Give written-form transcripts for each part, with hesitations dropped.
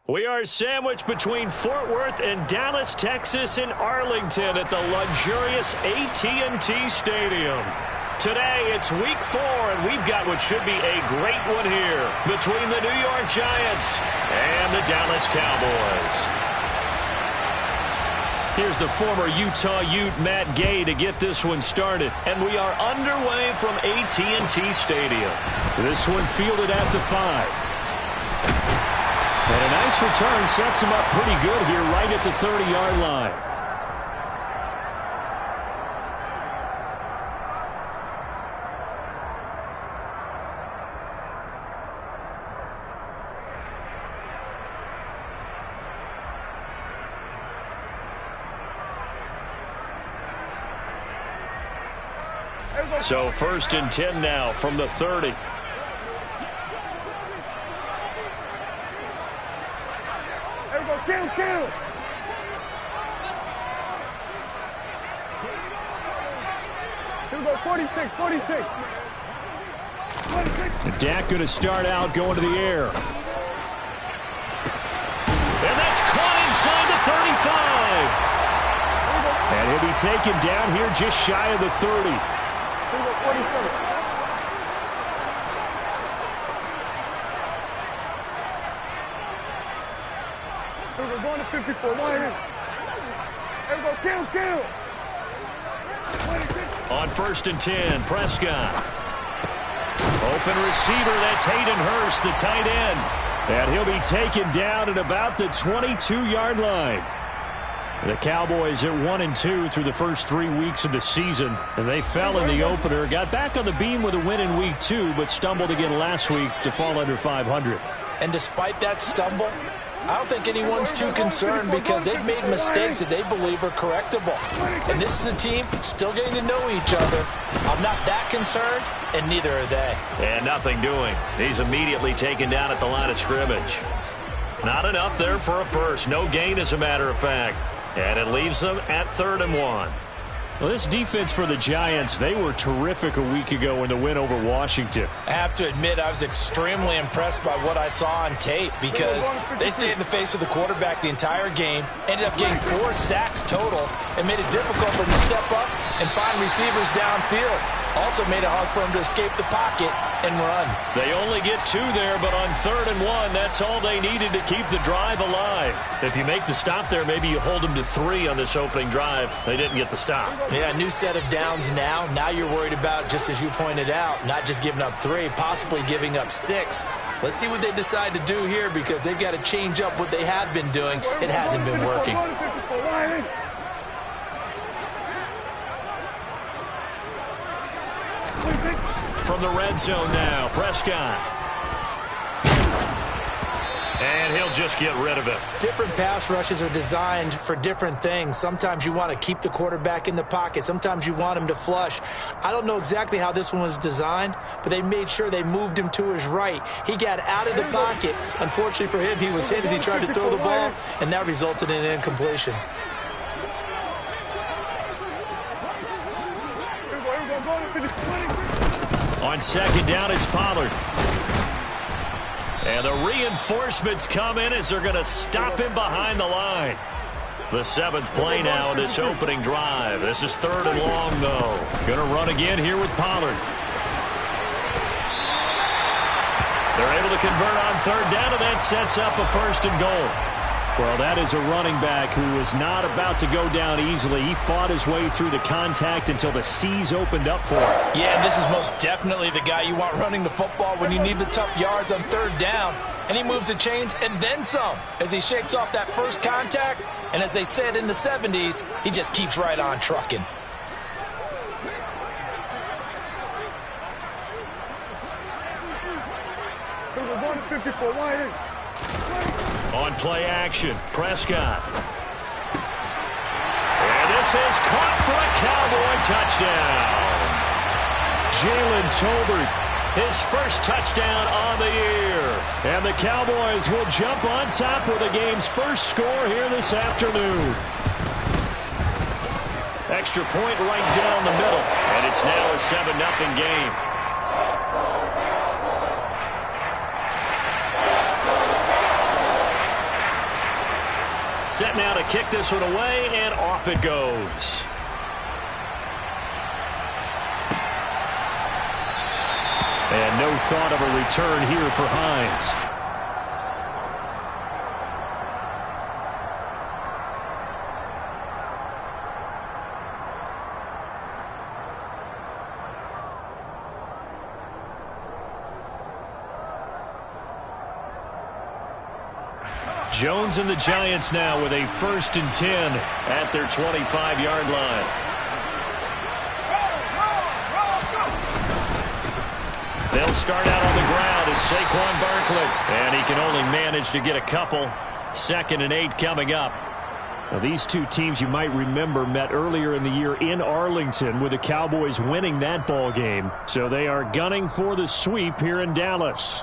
We are sandwiched between Fort Worth and Dallas, Texas, and Arlington at the luxurious AT&T Stadium. Today, it's Week 4, and we've got what should be a great one here between the New York Giants and the Dallas Cowboys. Here's the former Utah Ute Matt Gay to get this one started, and we are underway from AT&T Stadium. This one fielded at the 5. And a nice return sets him up pretty good here right at the 30-yard line. So 1st and 10 now from the 30. Kill. Here we go, 46. Dak going to start out going to the air. And that's caught inside the 35. And he'll be taken down here just shy of the 30. Here we go, 47. We're going to 54. Here we go, kill. On 1st and 10, Prescott. Open receiver, that's Hayden Hurst, the tight end. And he'll be taken down at about the 22-yard line. The Cowboys at 1-2 through the first 3 weeks of the season. And they fell in the opener, got back on the beam with a win in Week 2, but stumbled again last week to fall under 500. And despite that stumble, I don't think anyone's too concerned because they've made mistakes that they believe are correctable. And this is a team still getting to know each other. I'm not that concerned, and neither are they. And nothing doing. He's immediately taken down at the line of scrimmage. Not enough there for a first. No gain, as a matter of fact. And it leaves them at 3rd and 1. Well, this defense for the Giants, they were terrific a week ago in the win over Washington. I have to admit, I was extremely impressed by what I saw on tape because they stayed in the face of the quarterback the entire game, ended up getting 4 sacks total, and made it difficult for them to step up and find receivers downfield. Also made it hard for them to escape the pocket and run. They only get 2 there, but on 3rd and 1, that's all they needed to keep the drive alive. If you make the stop there, maybe you hold them to 3 on this opening drive. They didn't get the stop. Yeah, new set of downs now. Now you're worried about, just as you pointed out, not just giving up 3, possibly giving up 6. Let's see what they decide to do here because they've got to change up what they have been doing. It hasn't been working. From the red zone now, Prescott. And he'll just get rid of it. Different pass rushes are designed for different things. Sometimes you want to keep the quarterback in the pocket. Sometimes you want him to flush. I don't know exactly how this one was designed, but they made sure they moved him to his right. He got out of the pocket. Unfortunately for him, he was hit as he tried to throw the ball, and that resulted in an incompletion. On 2nd down, it's Pollard. And the reinforcements come in as they're going to stop him behind the line. The 7th play now in this opening drive. This is 3rd and long, though. Going to run again here with Pollard. They're able to convert on 3rd down, and that sets up a 1st and goal. Well, that is a running back who was not about to go down easily. He fought his way through the contact until the seas opened up for him. Yeah, and this is most definitely the guy you want running the football when you need the tough yards on 3rd down. And he moves the chains and then some as he shakes off that first contact. And as they said in the 70s, he just keeps right on trucking. On play action, Prescott. And this is caught for a Cowboy touchdown. Jalen Tolbert, his first touchdown on the year. And the Cowboys will jump on top with the game's first score here this afternoon. Extra point right down the middle. And it's now a 7-0 game. Set now to kick this one away, and off it goes. And no thought of a return here for Hines. Jones and the Giants now with a 1st and 10 at their 25-yard line. They'll start out on the ground. It's Saquon Barkley, and he can only manage to get a couple. 2nd and 8 coming up. Now, these two teams, you might remember, met earlier in the year in Arlington with the Cowboys winning that ball game. So they are gunning for the sweep here in Dallas.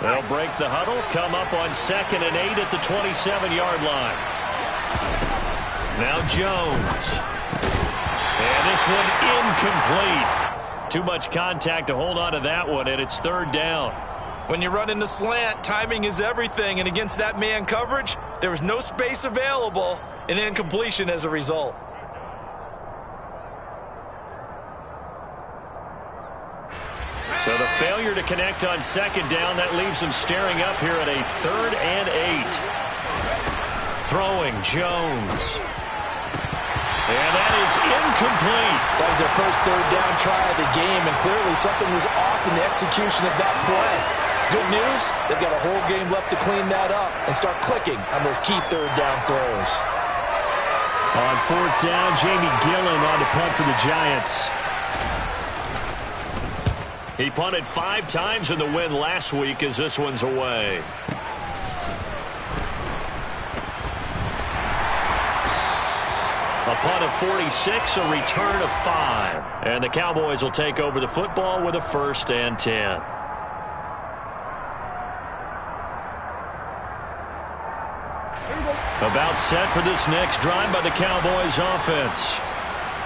They'll break the huddle, come up on 2nd and 8 at the 27-yard line. Now Jones. And this one incomplete. Too much contact to hold on to that one, and it's 3rd down. When you run in the slant, timing is everything, and against that man coverage, there was no space available, and incompletion as a result. So the failure to connect on 2nd down, that leaves them staring up here at a 3rd and 8. Throwing Jones. And that is incomplete. That was their first 3rd down try of the game, and clearly something was off in the execution of that play. Good news, they've got a whole game left to clean that up and start clicking on those key 3rd down throws. On 4th down, Jamie Gillen on to punt for the Giants. He punted 5 times in the win last week as this one's away. A punt of 46, a return of 5. And the Cowboys will take over the football with a 1st and 10. About set for this next drive by the Cowboys offense.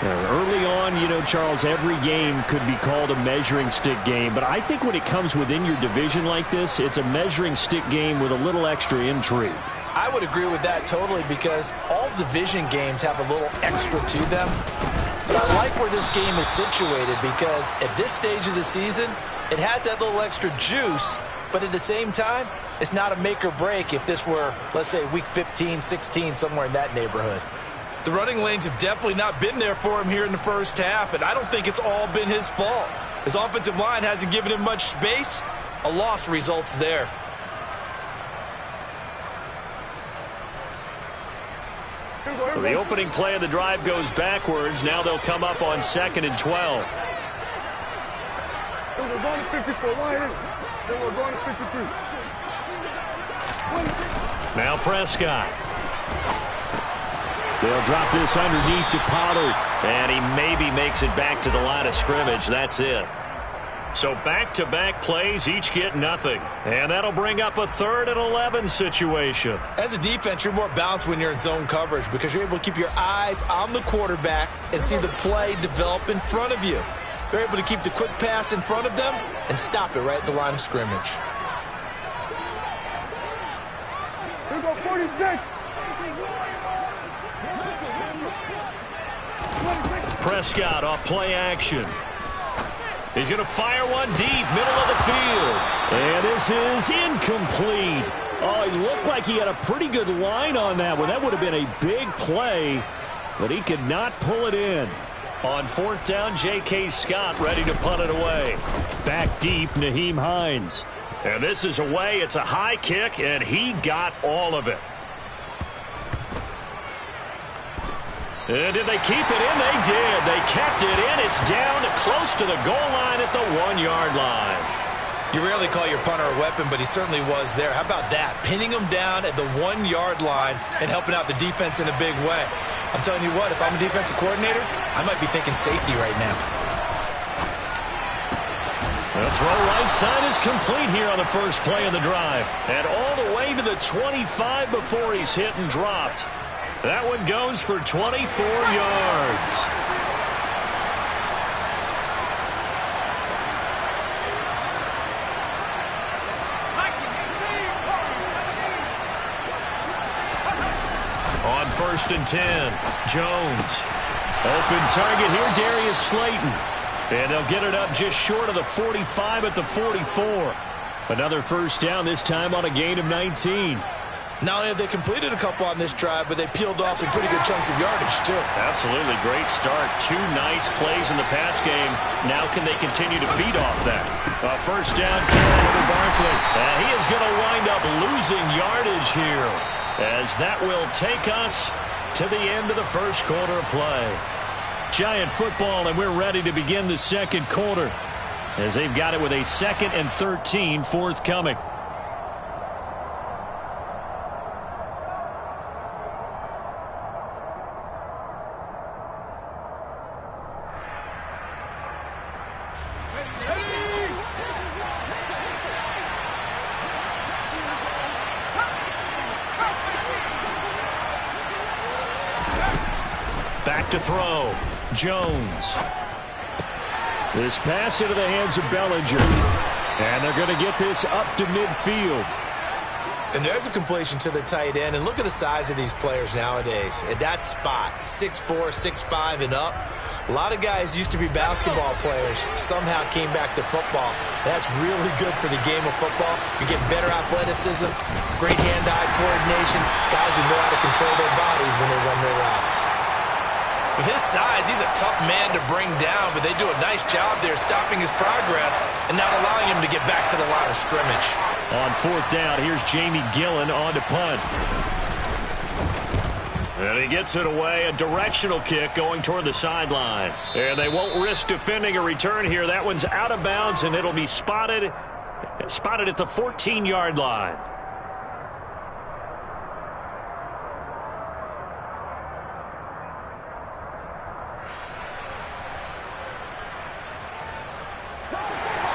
Early on, you know, Charles, every game could be called a measuring stick game. But I think when it comes within your division like this, it's a measuring stick game with a little extra intrigue. I would agree with that totally, because all division games have a little extra to them. But I like where this game is situated, because at this stage of the season, it has that little extra juice, but at the same time, it's not a make or break if this were, let's say, week 15, 16, somewhere in that neighborhood. The running lanes have definitely not been there for him here in the first half, and I don't think it's all been his fault. His offensive line hasn't given him much space. A loss results there. So the opening play of the drive goes backwards. Now they'll come up on 2nd and 12. We're going to 54. Then we're going to 53. Now Prescott. They'll drop this underneath to Pollard. And he maybe makes it back to the line of scrimmage. That's it. So back-to-back plays, each get nothing. And that'll bring up a 3rd and 11 situation. As a defense, you're more balanced when you're in zone coverage, because you're able to keep your eyes on the quarterback and see the play develop in front of you. They're able to keep the quick pass in front of them and stop it right at the line of scrimmage. Here we go, 46. Prescott off play action. He's going to fire one deep, middle of the field. And this is incomplete. Oh, he looked like he had a pretty good line on that one. That would have been a big play, but he could not pull it in. On 4th down, J.K. Scott ready to punt it away. Back deep, Nyheim Hines. And this is away. It's a high kick, and he got all of it. And did they keep it in? They did. They kept it in. It's down to close to the goal line at the 1-yard line. You rarely call your punter a weapon, but he certainly was there. How about that? Pinning him down at the 1-yard line and helping out the defense in a big way. I'm telling you what, if I'm a defensive coordinator, I might be thinking safety right now. The throw right side is complete here on the first play of the drive. And all the way to the 25 before he's hit and dropped. That one goes for 24 yards. 1st and 10. Jones. Open target here, Darius Slayton. And they'll get it up just short of the 45 at the 44. Another first down, this time on a gain of 19. Not only have they completed a couple on this drive, but they peeled off some pretty good chunks of yardage, too. Absolutely. Great start. 2 nice plays in the pass game. Now can they continue to feed off that? A first down carry for Barkley. And he is going to wind up losing yardage here, as that will take us to the end of the first quarter of play. Giant football, and we're ready to begin the second quarter, as they've got it with a 2nd and 13 forthcoming. Back to throw. Jones. This pass into the hands of Bellinger. And they're going to get this up to midfield. And there's a completion to the tight end. And look at the size of these players nowadays. At that spot, 6'4", 6'5", and up. A lot of guys used to be basketball players, somehow came back to football. That's really good for the game of football. You get better athleticism, great hand-eye coordination, guys who know how to control their bodies when they run their routes. With his size, he's a tough man to bring down, but they do a nice job there stopping his progress and not allowing him to get back to the line of scrimmage. On 4th down, here's Jamie Gillen on to punt. And he gets it away, a directional kick going toward the sideline. And they won't risk defending a return here. That one's out of bounds, and it'll be spotted at the 14-yard line.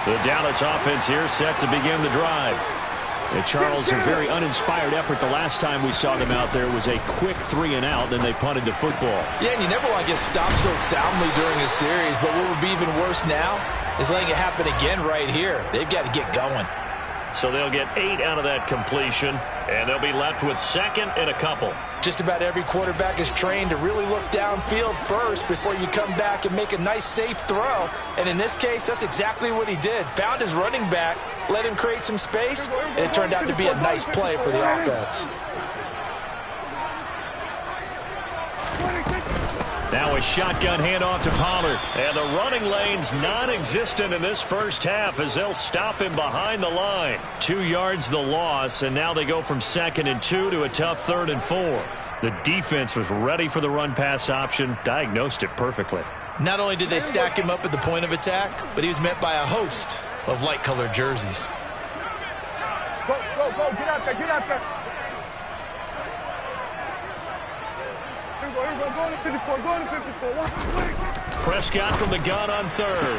The Dallas offense here set to begin the drive. And Charles, a very uninspired effort the last time we saw them out there was a quick 3-and-out, then they punted the football. Yeah, and you never want to get stopped so soundly during a series, but what would be even worse now is letting it happen again right here. They've got to get going. So they'll get 8 out of that completion, and they'll be left with 2nd and a couple. Just about every quarterback is trained to really look downfield first before you come back and make a nice, safe throw. And in this case, that's exactly what he did. Found his running back, let him create some space, and it turned out to be a nice play for the offense. Now a shotgun handoff to Pollard. And the running lane's non-existent in this first half as they'll stop him behind the line. 2 yards the loss, and now they go from 2nd and 2 to a tough 3rd and 4. The defense was ready for the run-pass option, diagnosed it perfectly. Not only did they stack him up at the point of attack, but he was met by a host of light-colored jerseys. Go, get out there, get out there. Here we go, go to 54, go to 54. Prescott from the gun on 3rd.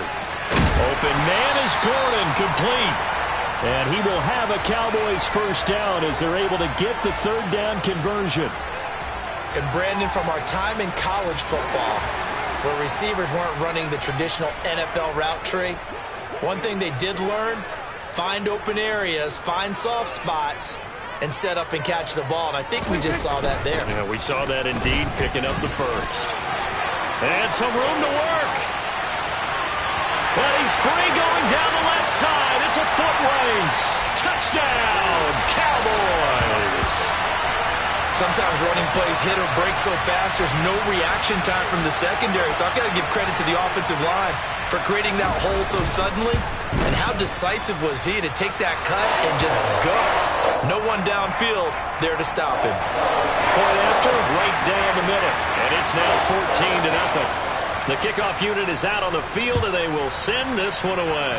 Open man is Gordon, complete. And he will have a Cowboys first down as they're able to get the 3rd down conversion. And Brandon, from our time in college football, where receivers weren't running the traditional NFL route tree, one thing they did learn, find open areas, find soft spots, and set up and catch the ball. And I think we just saw that there. Yeah, we saw that indeed, picking up the first. And some room to work. But he's free going down the left side. It's a foot race. Touchdown, Cowboys. Sometimes running plays hit or break so fast, there's no reaction time from the secondary. So I've got to give credit to the offensive line for creating that hole so suddenly. And how decisive was he to take that cut and just go? No one downfield there to stop him. Point after, right down the middle. And it's now 14-0. The kickoff unit is out on the field, and they will send this one away.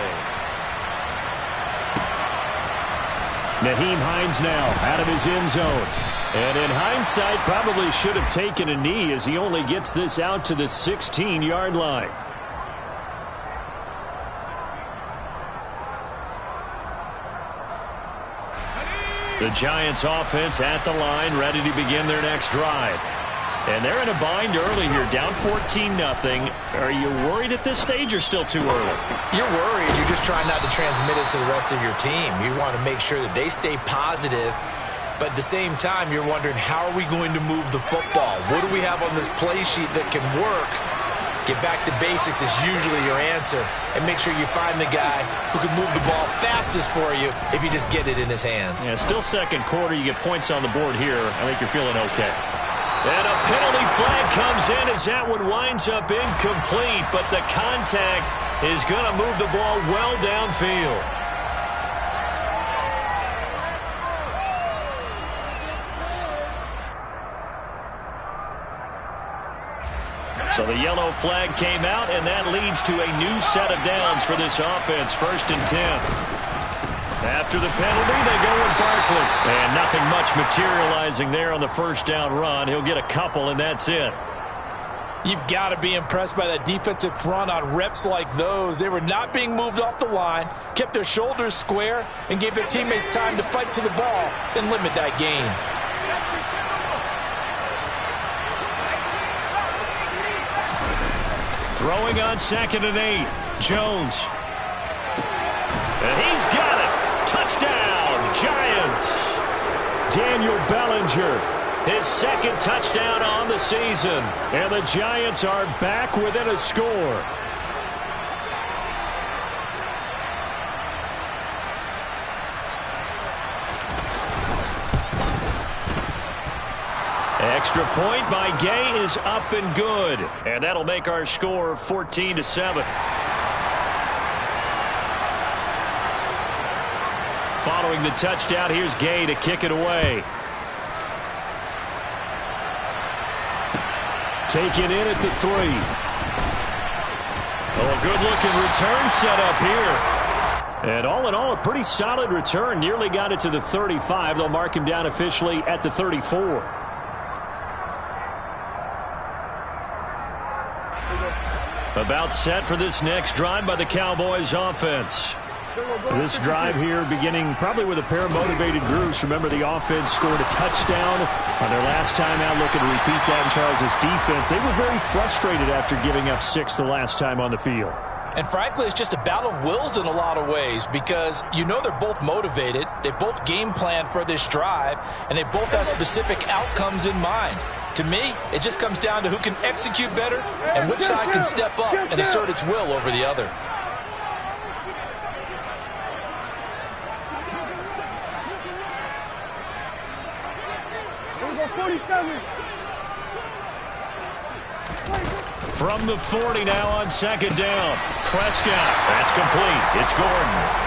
Nyheim Hines now out of his end zone. And in hindsight, probably should have taken a knee as he only gets this out to the 16-yard line. The Giants offense at the line, ready to begin their next drive. And they're in a bind early here, down 14-0. Are you worried at this stage or still too early? You're worried. You're just trying not to transmit it to the rest of your team. You want to make sure that they stay positive But at the same time, you're wondering, how are we going to move the football? What do we have on this play sheet that can work? Get back to basics is usually your answer. And make sure you find the guy who can move the ball fastest for you if you just get it in his hands. Yeah, still second quarter. You get points on the board here. I think you're feeling okay. And a penalty flag comes in as that one winds up incomplete. But the contact is going to move the ball well downfield. So the yellow flag came out, and that leads to a new set of downs for this offense. 1st and 10. After the penalty, they go with Barkley. And nothing much materializing there on the first down run. He'll get a couple, and that's it. You've got to be impressed by that defensive front on reps like those. They were not being moved off the line, kept their shoulders square, and gave their teammates time to fight to the ball and limit that gain. Throwing on 2nd and 8. Jones. And he's got it. Touchdown, Giants. Daniel Bellinger, his 2nd touchdown on the season. And the Giants are back within a score. Extra point by Gay is up and good. And that'll make our score 14-7. Following the touchdown, here's Gay to kick it away. Taken in at the 3. Oh, a good-looking return set up here. And all in all, a pretty solid return. Nearly got it to the 35. They'll mark him down officially at the 34. About set for this next drive by the Cowboys offense. This drive here beginning probably with a pair of motivated groups. Remember, the offense scored a touchdown on their last time out. Looking to repeat that in Charles' defense. They were very frustrated after giving up 6 the last time on the field. And frankly, it's just a battle of wills in a lot of ways, because you know they're both motivated. They both game plan for this drive, and they both have specific outcomes in mind. To me, it just comes down to who can execute better and which side can step up and assert its will over the other. From the 40 now on 2nd down. Prescott. That's complete. It's Gordon.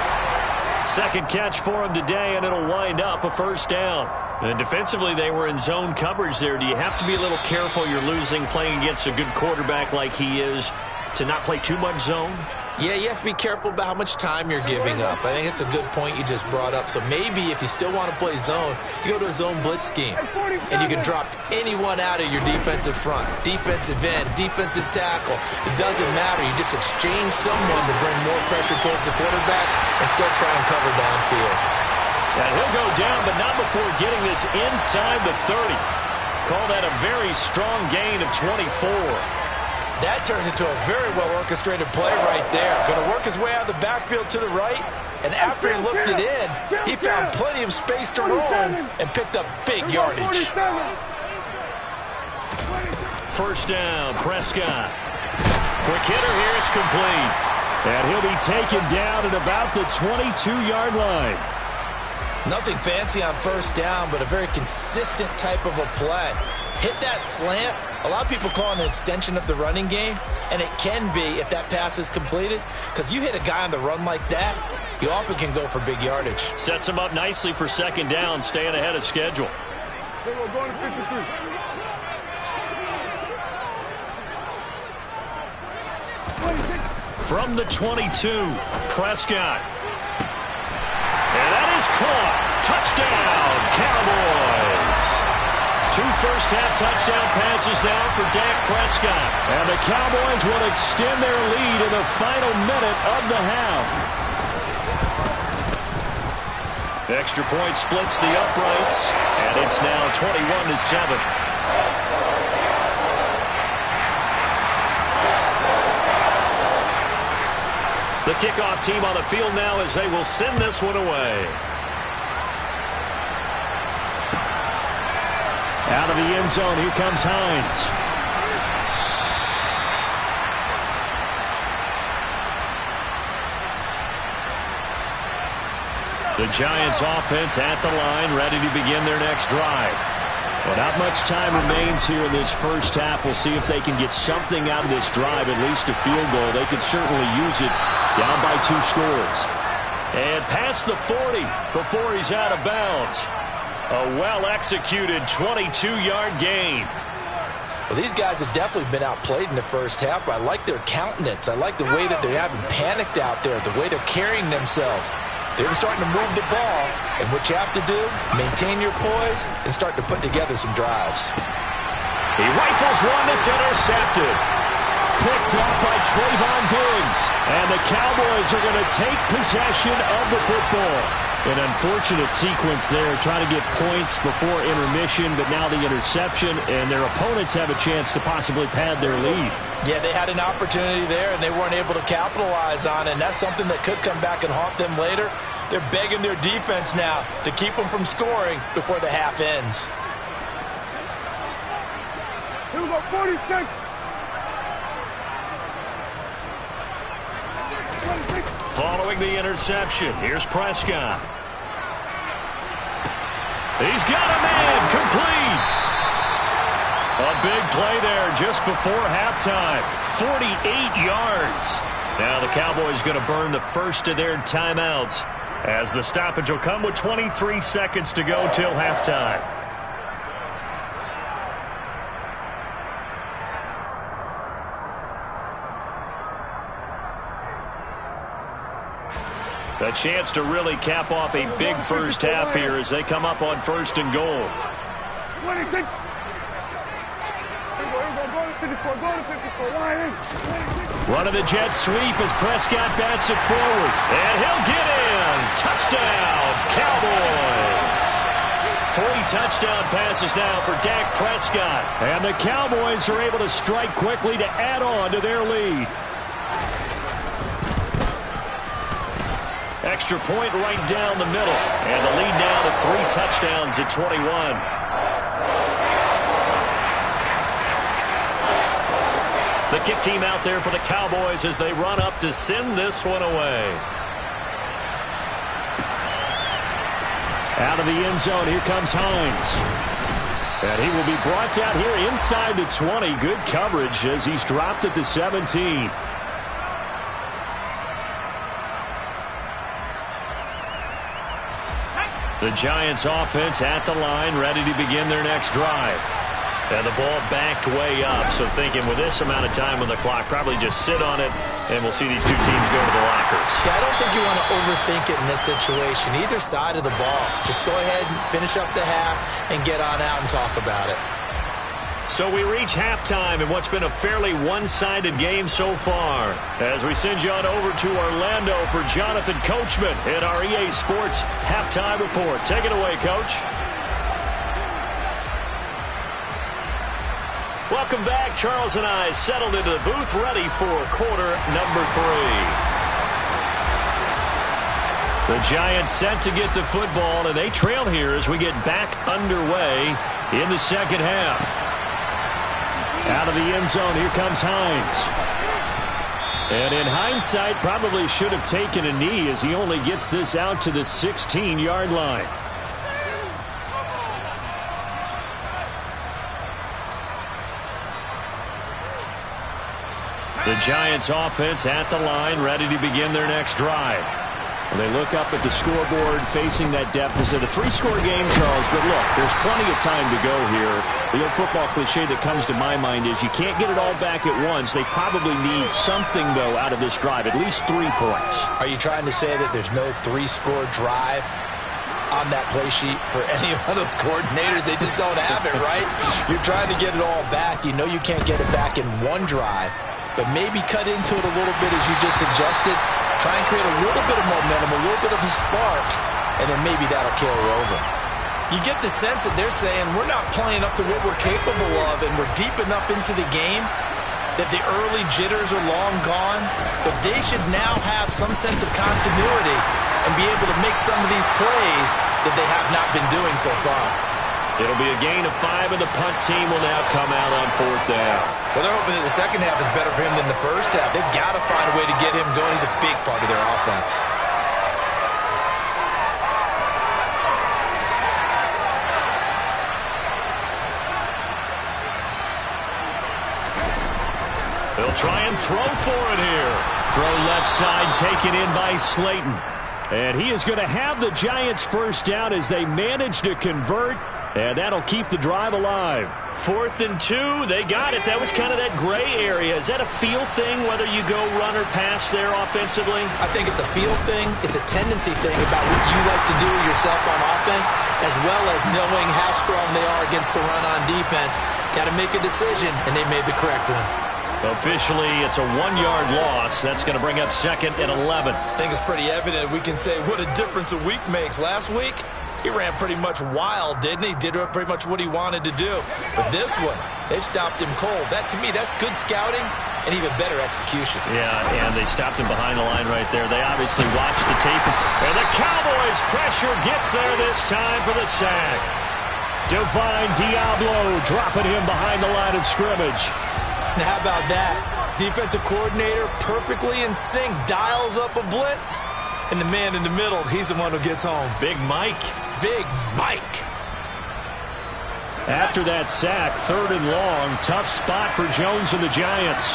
2nd catch for him today, and it'll wind up a 1st down. And defensively, they were in zone coverage there. Do you have to be a little careful? You're losing, playing against a good quarterback like he is, to not play too much zone? Yeah, you have to be careful about how much time you're giving up. I think it's a good point you just brought up. So maybe if you still want to play zone, you go to a zone blitz scheme. And you can drop anyone out of your defensive front. Defensive end, defensive tackle. It doesn't matter. You just exchange someone to bring more pressure towards the quarterback and still try and cover downfield. And he'll go down, but not before getting this inside the 30. Call that a very strong gain of 24. That turned into a very well-orchestrated play right there. Going to work his way out of the backfield to the right, and after he looked it in, he found plenty of space to roam and picked up big yardage. 1st down, Prescott. Quick hitter here, it's complete. And he'll be taken down at about the 22-yard line. Nothing fancy on 1st down, but a very consistent type of a play. Hit that slant. A lot of people call it an extension of the running game, and it can be if that pass is completed, because you hit a guy on the run like that, you often can go for big yardage. Sets him up nicely for 2nd down, staying ahead of schedule. Going to 53. From the 22, Prescott. And that is caught. Touchdown, Cowboys. 2 first-half touchdown passes now for Dak Prescott. And the Cowboys will extend their lead in the final minute of the half. Extra point splits the uprights, and it's now 21-7. The kickoff team on the field now as they will send this one away. Out of the end zone, here comes Hines. The Giants offense at the line, ready to begin their next drive. Well, not much time remains here in this first half. We'll see if they can get something out of this drive, at least a field goal. They could certainly use it down by 2 scores. And past the 40 before he's out of bounds. A well-executed 22-yard gain. Well, these guys have definitely been outplayed in the first half, but I like their countenance. I like the way that they haven't panicked out there, the way they're carrying themselves. They're starting to move the ball, and what you have to do, maintain your poise and start to put together some drives. He rifles one that's intercepted. Picked up by Trayvon Diggs. And the Cowboys are going to take possession of the football. An unfortunate sequence there, trying to get points before intermission, but now the interception, and their opponents have a chance to possibly pad their lead. Yeah, they had an opportunity there, and they weren't able to capitalize on it, and that's something that could come back and haunt them later. They're begging their defense now to keep them from scoring before the half ends. Here we go, 46. 26. Following the interception, here's Prescott. He's got a man, complete. A big play there just before halftime. 48 yards. Now the Cowboys going to burn the first of their timeouts, as the stoppage will come with 23 seconds to go till halftime. A chance to really cap off a big first half here as they come up on 1st and goal. 26. Go to 54, go to 54. Running the jet sweep as Prescott bats it forward. And he'll get in. Touchdown, Cowboys. 3 touchdown passes now for Dak Prescott. And the Cowboys are able to strike quickly to add on to their lead. Extra point right down the middle. And the lead now to 3 touchdowns at 21. The kick team out there for the Cowboys as they run up to send this one away. Out of the end zone, here comes Hines. And he will be brought down here inside the 20. Good coverage as he's dropped at the 17. The Giants offense at the line, ready to begin their next drive. And the ball backed way up, so thinking with this amount of time on the clock, probably just sit on it, and we'll see these 2 teams go to the lockers. Yeah, I don't think you want to overthink it in this situation, either side of the ball. Just go ahead and finish up the half and get on out and talk about it. So we reach halftime in what's been a fairly one-sided game so far. As we send you on over to Orlando for Jonathan Coachman in our EA Sports Halftime Report. Take it away, Coach. Welcome back. Charles and I settled into the booth, ready for quarter number 3. The Giants set to get the football, and they trail here as we get back underway in the second half. Out of the end zone, here comes Hines. And in hindsight, probably should have taken a knee as he only gets this out to the 16-yard line. The Giants offense at the line, ready to begin their next drive. They look up at the scoreboard, facing that deficit. A 3-score game, Charles, but look, there's plenty of time to go here. The old football cliche that comes to my mind is you can't get it all back at once. They probably need something, though, out of this drive, at least 3 points. Are you trying to say that there's no 3-score drive on that play sheet for any of those coordinators? They just don't have it, right? You're trying to get it all back. You know you can't get it back in one drive, but maybe cut into it a little bit as you just suggested. Try and create a little bit of momentum, a little bit of a spark, and then maybe that'll carry over. You get the sense that they're saying we're not playing up to what we're capable of, and we're deep enough into the game that the early jitters are long gone, that they should now have some sense of continuity and be able to make some of these plays that they have not been doing so far. It'll be a gain of 5, and the punt team will now come out on 4th down. Well, they're hoping that the second half is better for him than the first half. They've got to find a way to get him going. He's a big part of their offense. They'll try and throw for it here. Throw left side taken in by Slayton. And he is going to have the Giants first down as they manage to convert. And that'll keep the drive alive. 4th and 2, they got it. That was kind of that gray area. Is that a feel thing, whether you go run or pass there offensively? I think it's a feel thing. It's a tendency thing about what you like to do yourself on offense, as well as knowing how strong they are against the run on defense. Got to make a decision, and they made the correct one. Officially, it's a 1-yard loss. That's going to bring up 2nd and 11. I think it's pretty evident. We can say what a difference a week makes. Last week, he ran pretty much wild, didn't he? Did pretty much what he wanted to do. But this one, they've stopped him cold. That, to me, that's good scouting and even better execution. Yeah, and they stopped him behind the line right there. They obviously watched the tape. And the Cowboys' pressure gets there this time for the sack. Divine Diablo dropping him behind the line of scrimmage. And how about that? Defensive coordinator perfectly in sync, dials up a blitz. And the man in the middle, he's the one who gets home. Big Mike. Big Mike. After that sack, 3rd and long, tough spot for Jones and the Giants.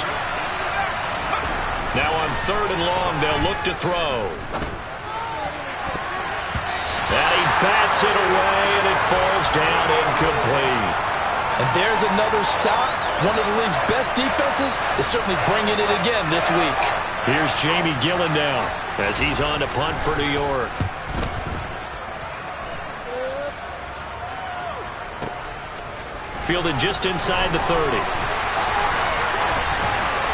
Now on 3rd and long, they'll look to throw. And he bats it away, and it falls down incomplete. And there's another stop. One of the league's best defenses is certainly bringing it again this week. Here's Jamie Gillen now as he's on to punt for New York. Fielded just inside the 30.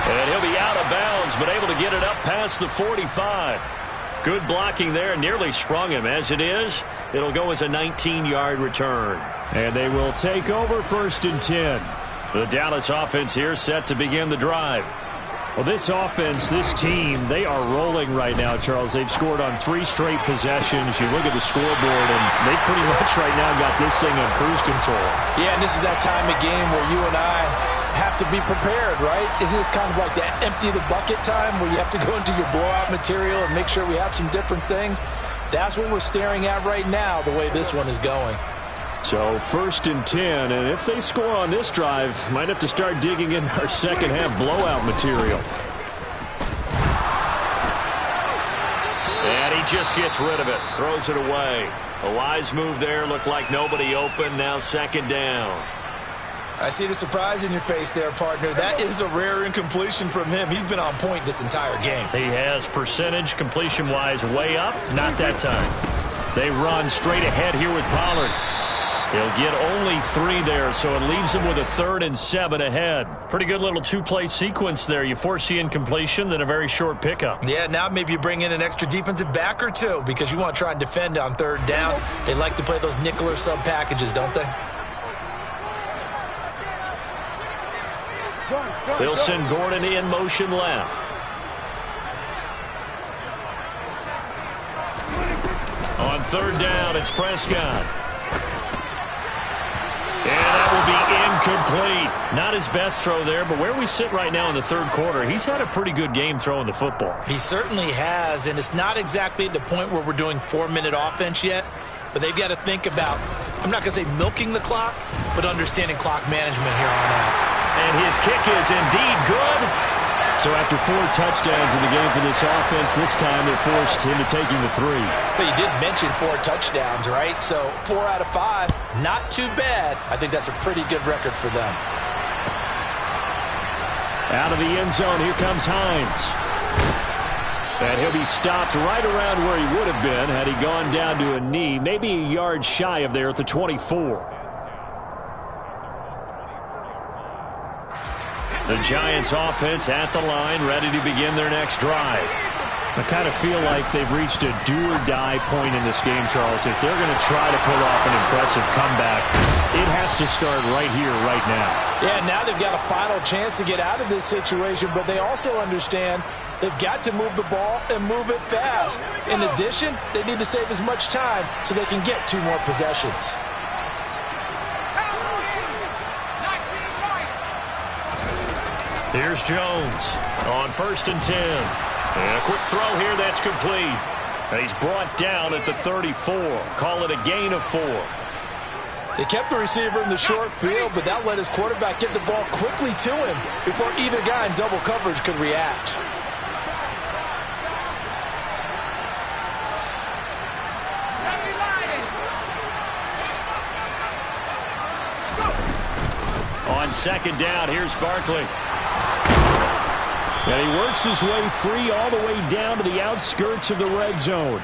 And he'll be out of bounds, but able to get it up past the 45. Good blocking there, nearly sprung him. As it is, it'll go as a 19-yard return. And they will take over 1st and 10. The Dallas offense here set to begin the drive. Well, this offense, this team, they are rolling right now, Charles. They've scored on 3 straight possessions. You look at the scoreboard, and they pretty much right now got this thing on cruise control. Yeah, and this is that time of game where you and I have to be prepared, right? Isn't this kind of like that empty the bucket time where you have to go into your blowout material and make sure we have some different things? That's what we're staring at right now, the way this one is going. So 1st and 10, and if they score on this drive, might have to start digging in our second half blowout material. And he just gets rid of it, throws it away. A wise move there, looked like nobody open, now 2nd down. I see the surprise in your face there, partner. That is a rare incompletion from him. He's been on point this entire game. He has percentage completion-wise way up, not that time. They run straight ahead here with Pollard. He'll get only 3 there, so it leaves him with a 3rd and 7 ahead. Pretty good little 2-play sequence there. You force the incompletion, then a very short pickup. Yeah, now maybe you bring in an extra defensive back or 2 because you want to try and defend on 3rd down. They like to play those nickel or sub packages, don't they? They'll send Gordon in motion left. On 3rd down, it's Prescott. And that will be incomplete. Not his best throw there, but where we sit right now in the 3rd quarter, he's had a pretty good game throwing the football. He certainly has, and it's not exactly at the point where we're doing 4-minute offense yet, but they've got to think about, I'm not going to say milking the clock, but understanding clock management here on out. And his kick is indeed good. So after 4 touchdowns in the game for this offense, this time they're forced into taking the 3. But you did mention 4 touchdowns, right? So 4 out of 5, not too bad. I think that's a pretty good record for them. Out of the end zone, here comes Hines. And he'll be stopped right around where he would have been had he gone down to a knee, maybe a yard shy of there at the 24. The Giants offense at the line, ready to begin their next drive. I kind of feel like they've reached a do-or-die point in this game, Charles. If they're going to try to pull off an impressive comeback, it has to start right here, right now. Yeah, now they've got a final chance to get out of this situation, but they also understand they've got to move the ball and move it fast. In addition, they need to save as much time so they can get 2 more possessions. Here's Jones on 1st and 10. And a quick throw here that's complete. He's brought down at the 34. Call it a gain of 4. They kept the receiver in the short field, but that let his quarterback get the ball quickly to him before either guy in double coverage could react. On 2nd down, here's Barkley. And he works his way free all the way down to the outskirts of the red zone.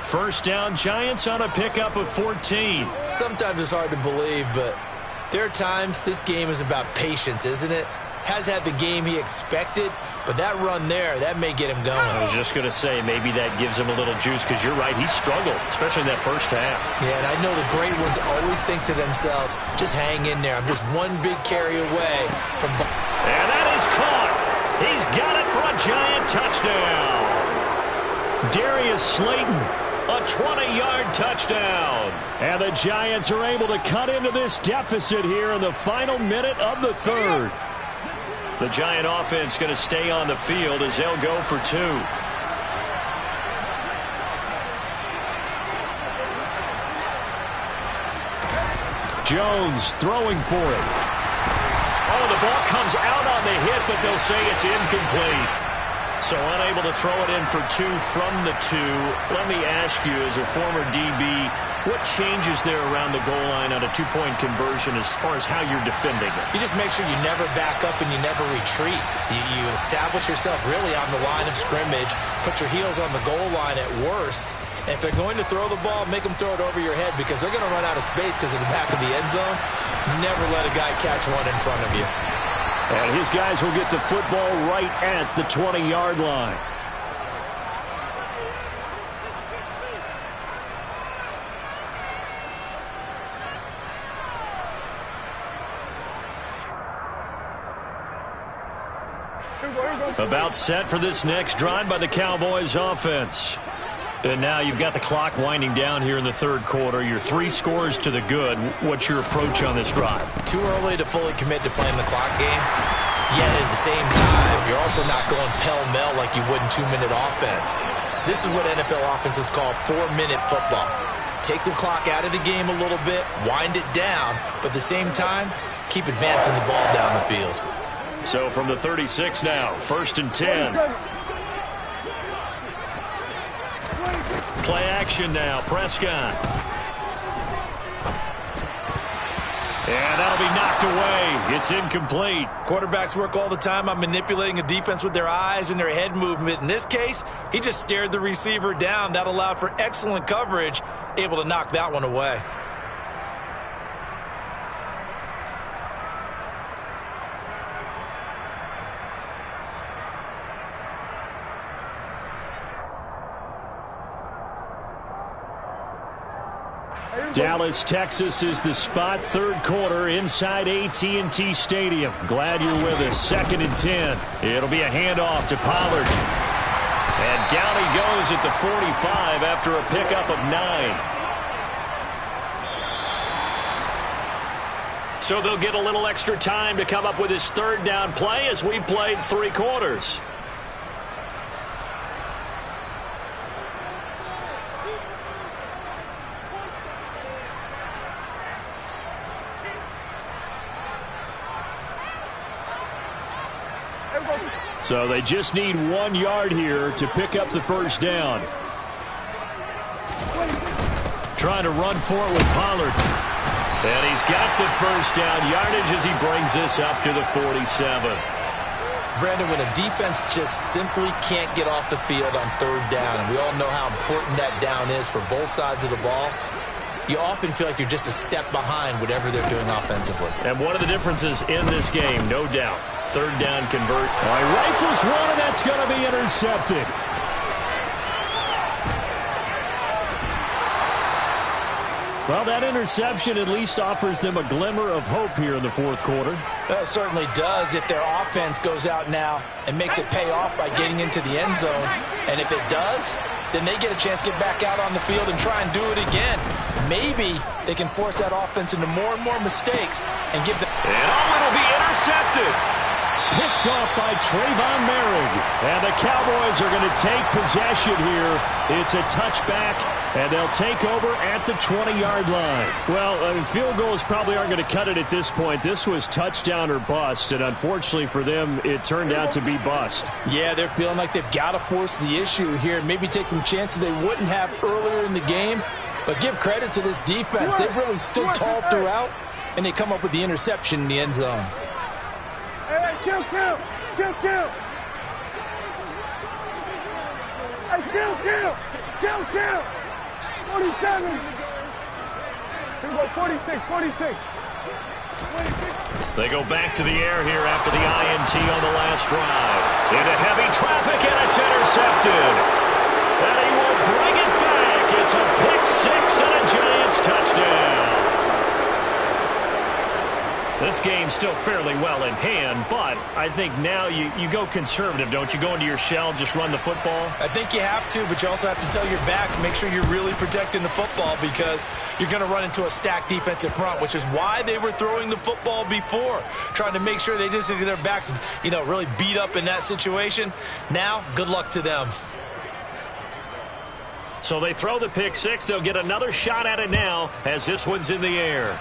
1st down, Giants on a pickup of 14. Sometimes it's hard to believe, but there are times this game is about patience, isn't it? Has had the game he expected, but that run there, that may get him going. I was just going to say, maybe that gives him a little juice, because you're right, he struggled, especially in that first half. Yeah, and I know the great ones always think to themselves, just hang in there. I'm just one big carry away from... And that is caught. He's got it for a Giant touchdown. Darius Slayton, a 20-yard touchdown. And the Giants are able to cut into this deficit here in the final minute of the 3rd. The Giant offense going to stay on the field as they'll go for 2. Jones throwing for it. Oh, the ball comes out on the hit, but they'll say it's incomplete. So unable to throw it in for 2 from the 2. Let me ask you, as a former DB, what changes there around the goal line on a 2-point conversion as far as how you're defending it? You just make sure you never back up and you never retreat. You establish yourself really on the line of scrimmage, put your heels on the goal line at worst. And if they're going to throw the ball, make them throw it over your head, because they're going to run out of space because of the back of the end zone. Never let a guy catch one in front of you. And his guys will get the football right at the 20-yard line. About set for this next drive by the Cowboys offense. And now you've got the clock winding down here in the 3rd quarter. You're 3 scores to the good. What's your approach on this drive? Too early to fully commit to playing the clock game. Yet at the same time, you're also not going pell-mell like you would in 2-minute offense. This is what NFL offenses call 4-minute football. Take the clock out of the game a little bit, wind it down, but at the same time, keep advancing the ball down the field. So from the 36 now, 1st and 10. Play action now, Prescott. And that'll be knocked away. It's incomplete. Quarterbacks work all the time on manipulating a defense with their eyes and their head movement. In this case, he just stared the receiver down. That allowed for excellent coverage, able to knock that one away. Dallas, Texas is the spot. 3rd quarter inside AT&T Stadium. Glad you're with us. 2nd and 10. It'll be a handoff to Pollard. And down he goes at the 45 after a pickup of 9. So they'll get a little extra time to come up with his 3rd down play as we've played 3 quarters. So they just need 1 yard here to pick up the 1st down. Trying to run for it with Pollard. And he's got the 1st down yardage as he brings this up to the 47. Brandon, when a defense just simply can't get off the field on 3rd down, and we all know how important that down is for both sides of the ball, you often feel like you're just a step behind whatever they're doing offensively. And one of the differences in this game, no doubt, 3rd down convert. All right, rifles one, and that's going to be intercepted. Well, that interception at least offers them a glimmer of hope here in the 4th quarter. That certainly does if their offense goes out now and makes it pay off by getting into the end zone. And if it does, then they get a chance to get back out on the field and try and do it again. Maybe they can force that offense into more and more mistakes and give them... And it'll be intercepted. picked off by Trayvon Merrick. And the Cowboys are going to take possession here. It's a touchback, and they'll take over at the 20-yard line. Well, field goals probably aren't going to cut it at this point. This was touchdown or bust, and unfortunately for them, it turned out to be bust. Yeah, they're feeling like they've got to force the issue here and maybe take some chances they wouldn't have earlier in the game. But give credit to this defense. They've really stood tall throughout, and they come up with the interception in the end zone. Hey, kill. Hey, kill. 47. Here we go, 46. They go back to the air here after the INT on the last drive. Into heavy traffic, and it's intercepted. And he will bring it back. It's a pick six and a Giants touchdown. This game's still fairly well in hand, but I think now you go conservative, don't you? Go into your shell, just run the football? I think you have to, but you also have to tell your backs, make sure you're really protecting the football because you're going to run into a stacked defensive front, which is why they were throwing the football before, trying to make sure they just get their backs, really beat up in that situation. Now, good luck to them. So they throw the pick six. They'll get another shot at it now as this one's in the air.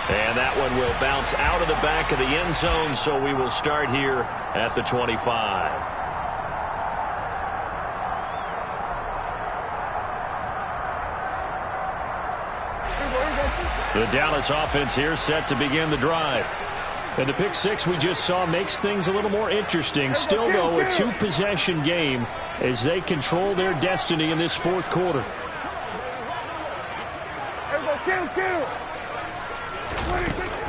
And that one will bounce out of the back of the end zone, so we will start here at the 25. The Dallas offense here set to begin the drive. And the pick six we just saw makes things a little more interesting. Still, though, a two-possession game as they control their destiny in this fourth quarter. Kill.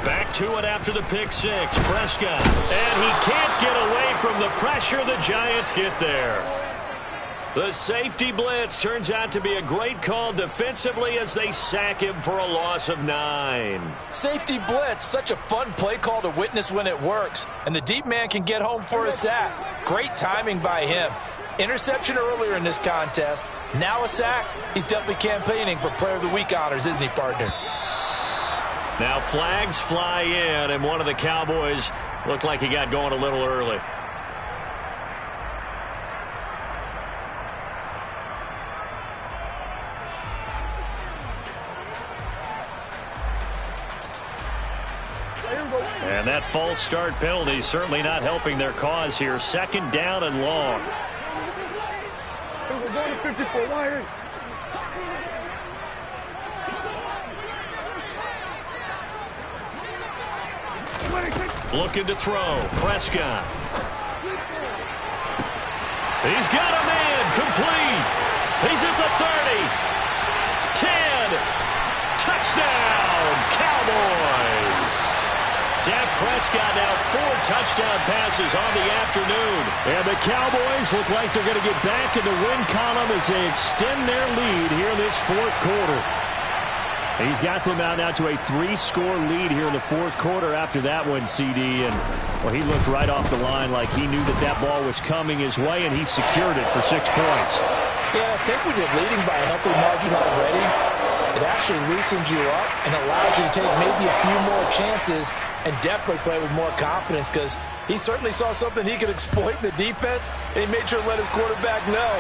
Back to it after the pick six. Prescott. And he can't get away from the pressure. The Giants get there. The safety blitz turns out to be a great call defensively as they sack him for a loss of 9. Safety blitz, such a fun play call to witness when it works. And the deep man can get home for a sack. Great timing by him. Interception earlier in this contest. Now a sack. He's definitely campaigning for Player of the Week honors, isn't he, partner? Now flags fly in, and one of the Cowboys looked like he got going a little early. And that false start penalty certainly not helping their cause here. Second down and long. We're going to 54. Why? Looking to throw. Prescott. He's got a man. Complete. He's at the 30. 10. Touchdown. Cowboys. Dak Prescott now 4 touchdown passes on the afternoon. And the Cowboys look like they're going to get back in the win column as they extend their lead here in this fourth quarter. He's got them out now to a 3-score lead here in the fourth quarter after that one, CD. And, well, he looked right off the line like he knew that ball was coming his way, and he secured it for 6 points. Yeah, I think when you're leading by a healthy margin already, it actually loosens you up and allows you to take maybe a few more chances and definitely play with more confidence because he certainly saw something he could exploit in the defense, and he made sure to let his quarterback know,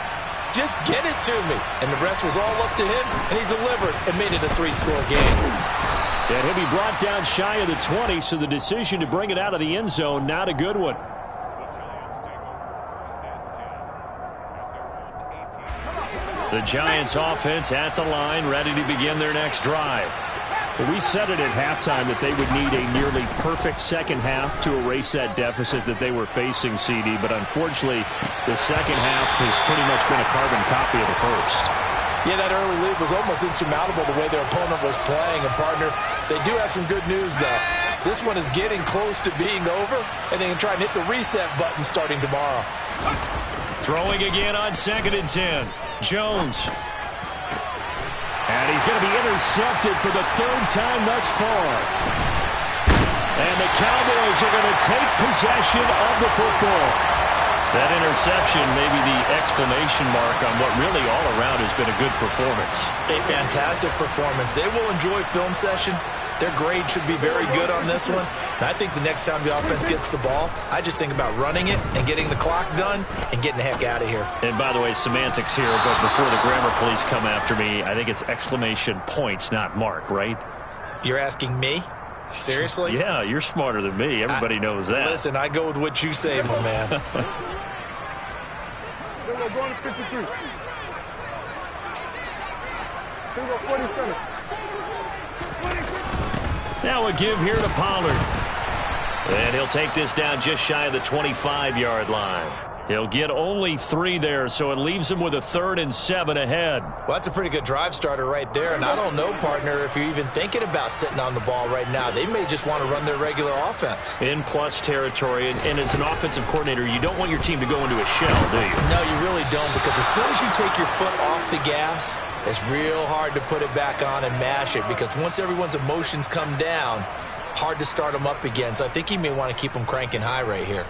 just get it to me. And the rest was all up to him, and he delivered and made it a 3-score game. And he'll be brought down shy of the 20, so the decision to bring it out of the end zone, not a good one. The Giants offense at the line, ready to begin their next drive. Well, we said it at halftime that they would need a nearly perfect second half to erase that deficit that they were facing, CD. But unfortunately, the second half has pretty much been a carbon copy of the first. Yeah, that early lead was almost insurmountable the way their opponent was playing. And, partner, they do have some good news, though. This one is getting close to being over, and they can try and hit the reset button starting tomorrow. Throwing again on 2nd and 10. Jones. And he's going to be intercepted for the 3rd time thus far. And the Cowboys are going to take possession of the football. That interception may be the exclamation mark on what really all around has been a good performance. A fantastic performance. They will enjoy film session. Their grade should be very good on this one. And I think the next time the offense gets the ball, I just think about running it and getting the clock done and getting the heck out of here. And by the way, semantics here, but before the grammar police come after me, I think it's exclamation point, not mark, right? You're asking me? Seriously? Yeah, you're smarter than me. Everybody knows that. Listen, I go with what you say, my man. We're going to 53. We're going 47. Now a give here to Pollard. And he'll take this down just shy of the 25-yard line. He'll get only 3 there, so it leaves him with a 3rd and 7 ahead. Well, that's a pretty good drive starter right there. And I don't know, partner, if you're even thinking about sitting on the ball right now. They may just want to run their regular offense. In plus territory, and as an offensive coordinator, you don't want your team to go into a shell, do you? No, you really don't, because as soon as you take your foot off the gas, it's real hard to put it back on and mash it, because once everyone's emotions come down, hard to start them up again. So I think he may want to keep them cranking high right here.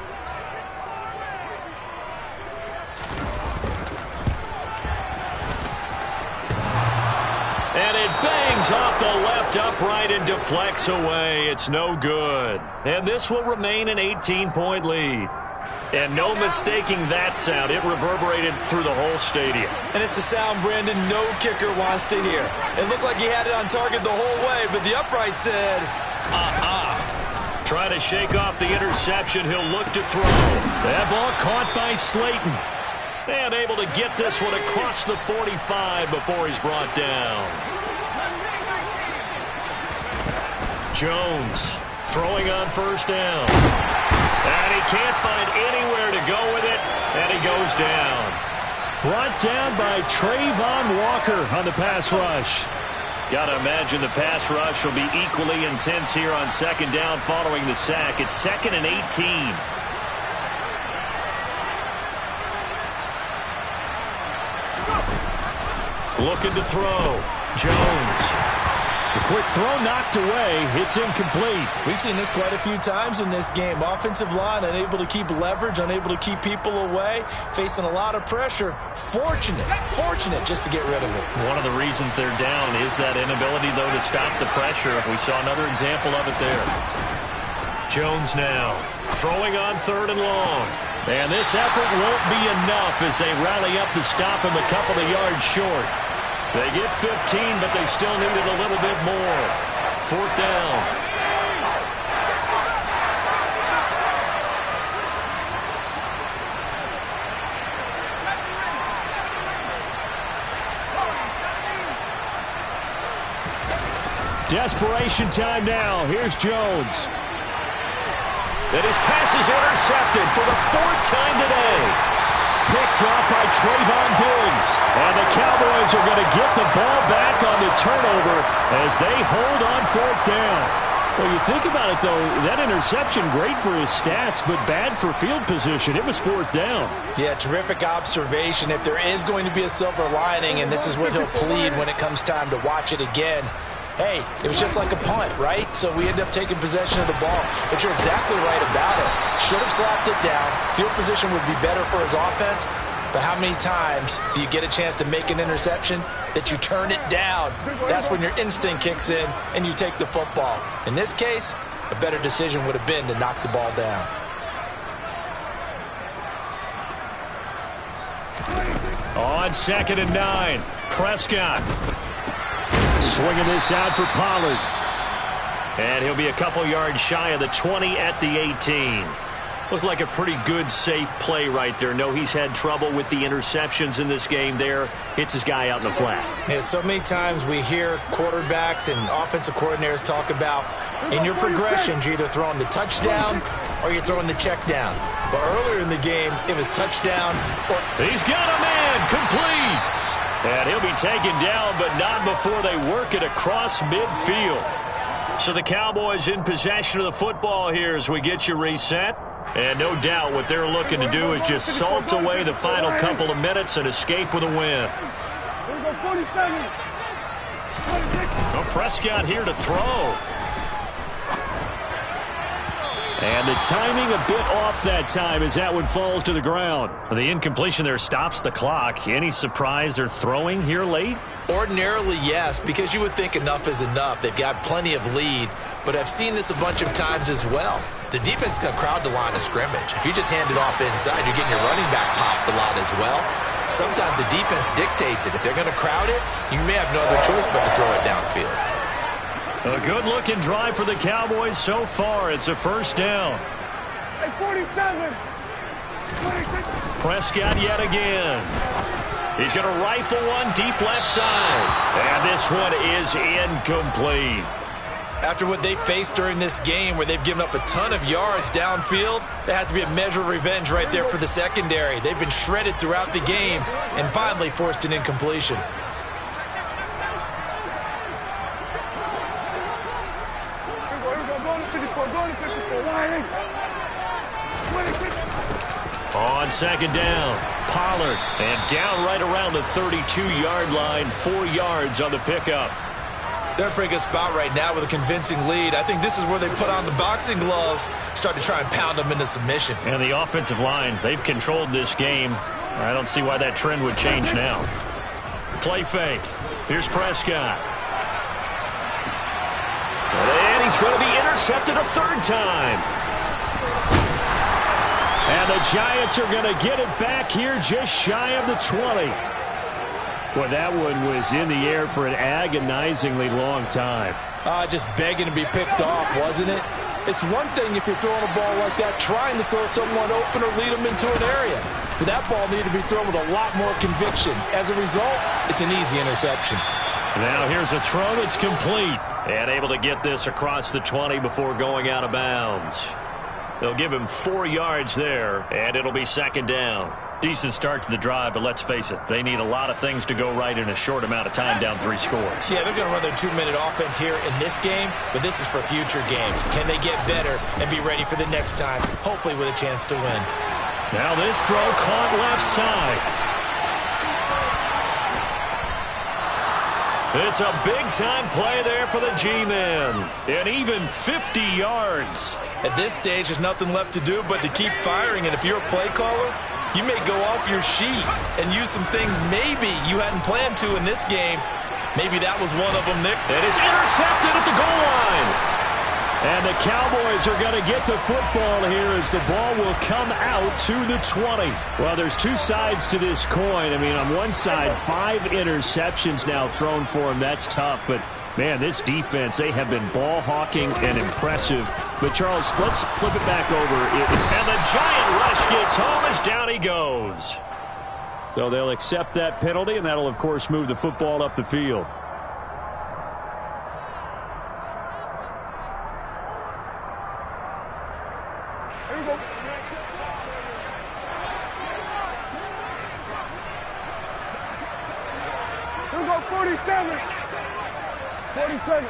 And it bangs off the left upright and deflects away. It's no good. And this will remain an 18-point lead. And no mistaking that sound. It reverberated through the whole stadium. And it's the sound, Brandon, no kicker wants to hear. It looked like he had it on target the whole way, but the upright said, Trying to shake off the interception. He'll look to throw. That ball caught by Slayton. And able to get this one across the 45 before he's brought down. Jones throwing on 1st down. And he can't find anywhere to go with it. And he goes down. Brought down by Trayvon Walker on the pass rush. Got to imagine the pass rush will be equally intense here on 2nd down following the sack. It's 2nd and 18. Looking to throw. Jones. The quick throw knocked away. It's incomplete. We've seen this quite a few times in this game. Offensive line unable to keep leverage, unable to keep people away, facing a lot of pressure. Fortunate just to get rid of it. One of the reasons they're down is that inability, though, to stop the pressure. We saw another example of it there. Jones now throwing on 3rd and long. And this effort won't be enough as they rally up to stop him a couple of yards short. They get 15, but they still needed a little bit more. 4th down. Desperation time now. Here's Jones. And his pass is intercepted for the 4th time today. Picked off by Trayvon Diggs. And the Cowboys are going to get the ball back on the turnover as they hold on 4th down. Well, you think about it, though, that interception, great for his stats, but bad for field position. It was 4th down. Yeah, terrific observation. If there is going to be a silver lining, and this is what he'll plead when it comes time to watch it again, hey, it was just like a punt, right? So we end up taking possession of the ball. But you're exactly right about it. Should have slapped it down. Field position would be better for his offense. But how many times do you get a chance to make an interception that you turn it down? That's when your instinct kicks in and you take the football. In this case, a better decision would have been to knock the ball down. On 2nd and 9, Prescott. Swinging this out for Pollard. And he'll be a couple yards shy of the 20 at the 18. Looked like a pretty good, safe play right there. No, he's had trouble with the interceptions in this game there. Hits his guy out in the flat. Yeah, so many times we hear quarterbacks and offensive coordinators talk about in your progressions, you're either throwing the touchdown or you're throwing the check down. But earlier in the game, it was touchdown or... He's got a man complete. And he'll be taken down, but not before they work it across midfield. So the Cowboys in possession of the football here as we get you reset. And no doubt what they're looking to do is just salt away the final couple of minutes and escape with a win. Well, Prescott here to throw. And the timing a bit off that time as that one falls to the ground. The incompletion there stops the clock. Any surprise they're throwing here late? Ordinarily, yes, because you would think enough is enough. They've got plenty of lead, but I've seen this a bunch of times as well. The defense can crowd the line of scrimmage. If you just hand it off inside, you're getting your running back popped a lot as well. Sometimes the defense dictates it. If they're going to crowd it, you may have no other choice but to throw it downfield. A good-looking drive for the Cowboys so far. It's a first down. Hey, 47. 26. Prescott yet again. He's going to rifle one deep left side. And this one is incomplete. After what they faced during this game where they've given up a ton of yards downfield, there has to be a measure of revenge right there for the secondary. They've been shredded throughout the game and finally forced an incompletion. On second down, Pollard, and down right around the 32-yard line, 4 yards on the pickup. They're in a pretty good spot right now with a convincing lead. I think this is where they put on the boxing gloves, start to try and pound them into submission. And the offensive line, they've controlled this game. I don't see why that trend would change now. Play fake. Here's Prescott. And he's going to be intercepted a third time. And the Giants are going to get it back here just shy of the 20. Well, that one was in the air for an agonizingly long time. Just begging to be picked off, wasn't it? It's one thing if you're throwing a ball like that, trying to throw someone open or lead them into an area. But that ball needed to be thrown with a lot more conviction. As a result, it's an easy interception. Now here's a throw that's complete. And able to get this across the 20 before going out of bounds. They'll give him 4 yards there, and it'll be second down. Decent start to the drive, but let's face it, they need a lot of things to go right in a short amount of time, down 3 scores. Yeah, they're going to run their 2-minute offense here in this game, but this is for future games. Can they get better and be ready for the next time, hopefully with a chance to win? Now this throw caught left side. It's a big-time play there for the G-men. And even 50 yards. At this stage, there's nothing left to do but to keep firing. And if you're a play caller, you may go off your sheet and use some things maybe you hadn't planned to in this game. Maybe that was one of them there. And it's intercepted at the goal line. And the Cowboys are going to get the football here as the ball will come out to the 20. Well, there's 2 sides to this coin. I mean, on one side, 5 interceptions now thrown for him. That's tough. But, man, this defense, they have been ball hawking and impressive. But, Charles, let's flip it back over. And the giant rush gets home as down he goes. So they'll accept that penalty, and that'll, of course, move the football up the field. Here we go. Here we go, 47. 47.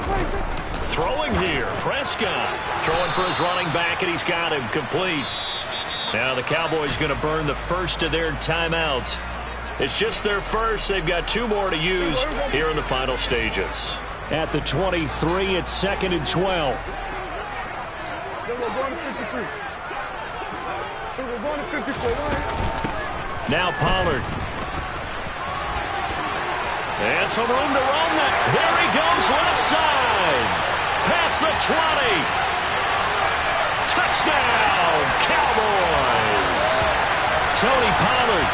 26. Throwing here, Prescott. Throwing for his running back, and he's got him complete. Now the Cowboys going to burn the first of their timeouts. It's just their first. They've got 2 more to use here in the final stages. At the 23, it's 2nd and 12. Then we're going to 53. Then we're going to 54. Now Pollard. And some room to roam that. There he goes, left side. Past the 20. Touchdown, Cowboys. Tony Pollard,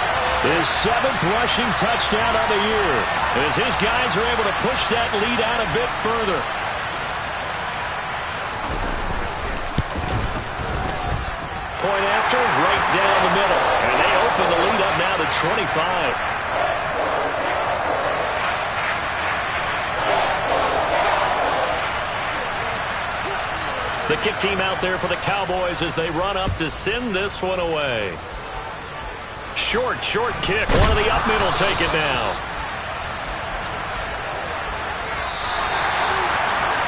his 7th rushing touchdown of the year, as his guys are able to push that lead out a bit further. Point after, right down the middle. And they open the lead up now to 25. The kick team out there for the Cowboys as they run up to send this one away. Short kick. One of the up middle take it now.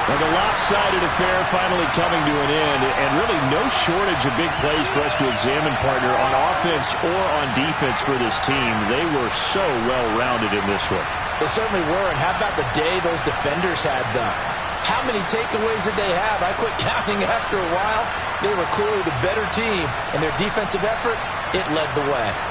Well, the lopsided affair finally coming to an end, and really no shortage of big plays for us to examine, partner, on offense or on defense for this team. They were so well-rounded in this one. They certainly were, and how about the day those defenders had, though? How many takeaways did they have? I quit counting after a while. They were clearly the better team, and their defensive effort, it led the way.